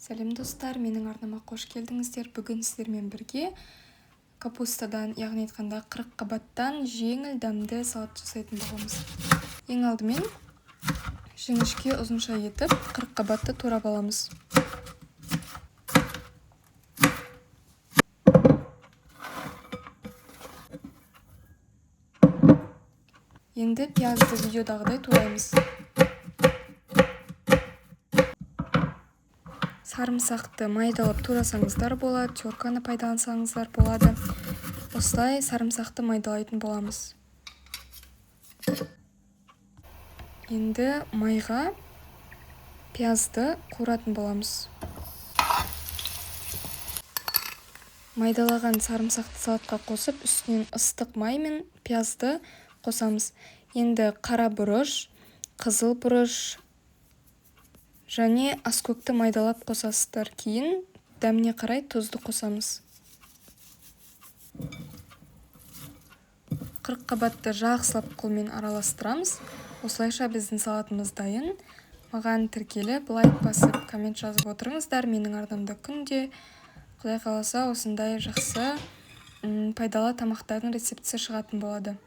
Сәлем достар, менің арнама қош келдіңіздер. Бүгін сіздермен бірге капустадан, яғни айтқанда 40 қабаттан жеңіл дәмді салат жасайтын боламыз. Ең алдымен жіңішке ұзынша етіп 40 қабатты турап аламыз. Енді пиязды видеодағыдай тураймыз. Сарымсақты майдалап турасаңыздар болады, терканы пайдалансаңыздар болады. Осылай сарымсақты майдалайтын боламыз. Енді майға пиязды қуыратын боламыз. Майдалаған сарымсақты салатқа қосып, үстінен ыстық май мен пиязды қосамыз. Енді қара бұрыш, қызыл бұрыш және аскөкті майдалап қосасыздар. Кейін дәміне қарай тұзды қосамыз. 40 қабатты жақсылап қолмен араластырамыз. Осылайша біздің салатымыз дайын. Маған тіркеліп, лайк басып, коммент жазып отырыңыздар. Менің арнамда күнде Құдай қаласа осындай жақсы пайдалы тамақтардың рецептісі шығатын болады.